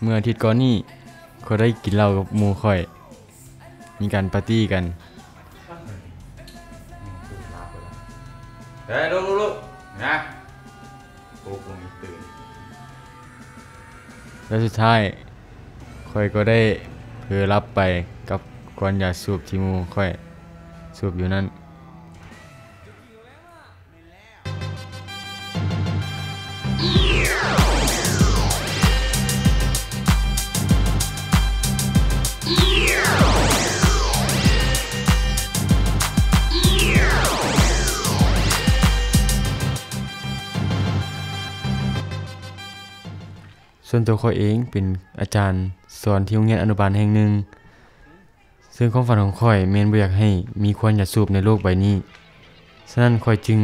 เมื่ออาทิตย์ก่อนนี้เขาได้กินเหล้ากับหมู่ข่อยมีการปาร์ตี้กันเฮ้ยลุกนะโอ้คงตื่นแล้วสุดท้ายข่อยก็ได้เผลอรับไปกับก้อนยาสูบที่หมู่ข่อยสูบอยู่นั่นส่วนตัวข้อยเองเป็นอาจารย์สอนที่โรงเรียนอนุบาลแห่งหนึ่งซึ่งความฝันของข้อยแม่นบ่อยากให้มีควันหยาสูบในโลกใบนี้ฉะนั้นข้อยจึง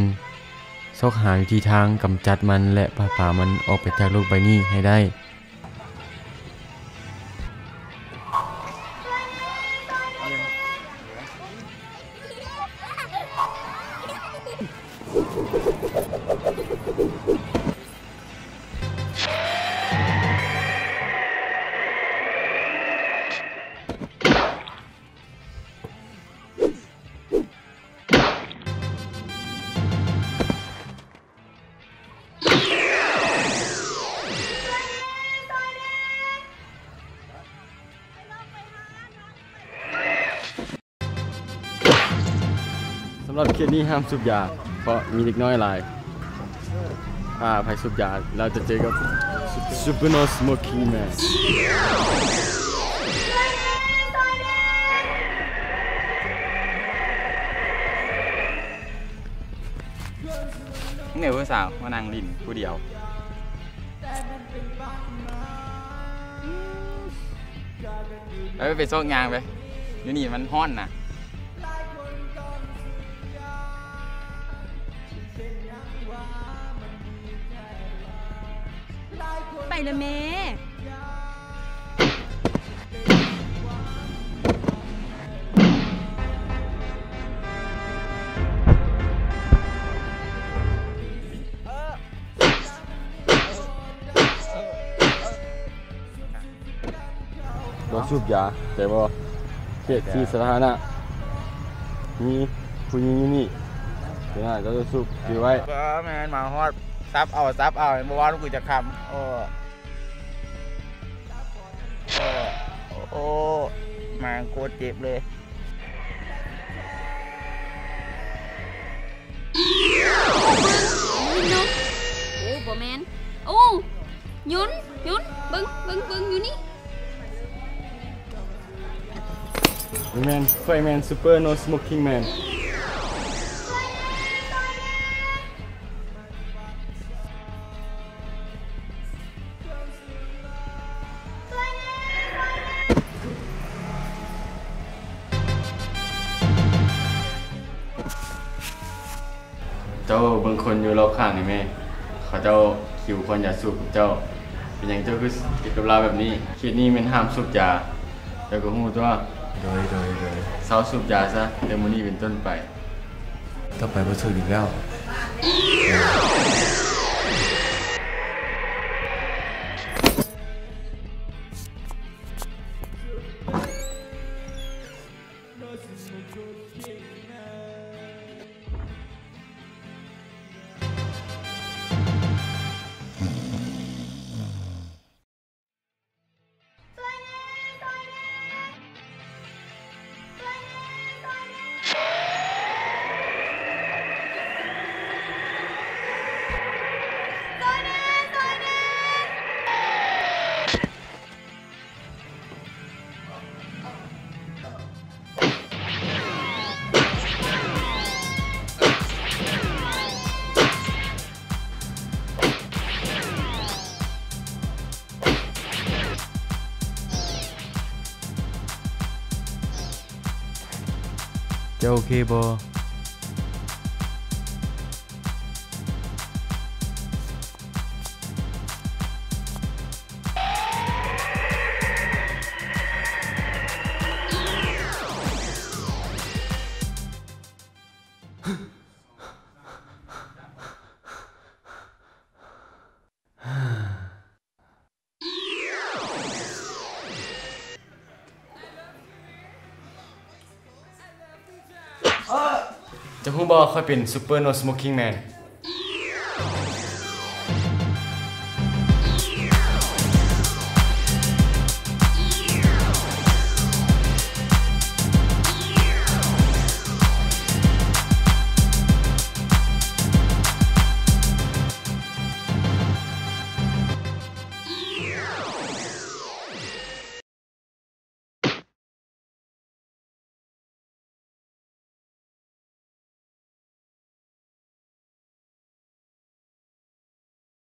ซอกหาวิธีทางกำจัดมันและปราบปรามมันออกไปจากโลกใบนี้ให้ได้สำหรับเคสนี้ห้ามสูบยาเพราะมีเด็กน้อยหลายภัยสูบยาเราจะเจอกับ Super No Smoking Man เหนื่อยผู้สาวมานั่งลิ้นผู้เดียวไปโซกงานไปอยู่นี่มันฮ้อนนะไปเลยเมบ่สูบยาแต่บ่เขตที่สาธารณะมีผู้หญิงอยู่นี่เดี๋ยวเราจะสูบถือไว้แม่นมาฮอดซับเอาเมื่อวานกูจะคำโอ้มาโคตรเจ็บเลยโอ้บ่แมนโอ้ยุนบึ้งอยู่นี่แมนไฟแมน Super No Smoking Manเจ้าบางคนอยู่รอบข้างนี่แม่เขาเจ้าคิวคนอยากสูบกับเจ้าเป็นอย่างเจ้าคือติดกับเราแบบนี้คิดนี้มันห้ามสูบยาเจ้าก็หูตัวโดยเศร้าสูบยาซะเดี๋ยวมื้อนี้เป็นต้นไปต่อไปบ่สูบอีกแล้วจะโอเคบ่ จะฮู้บ่ค่อยเป็น Super No Smoking Man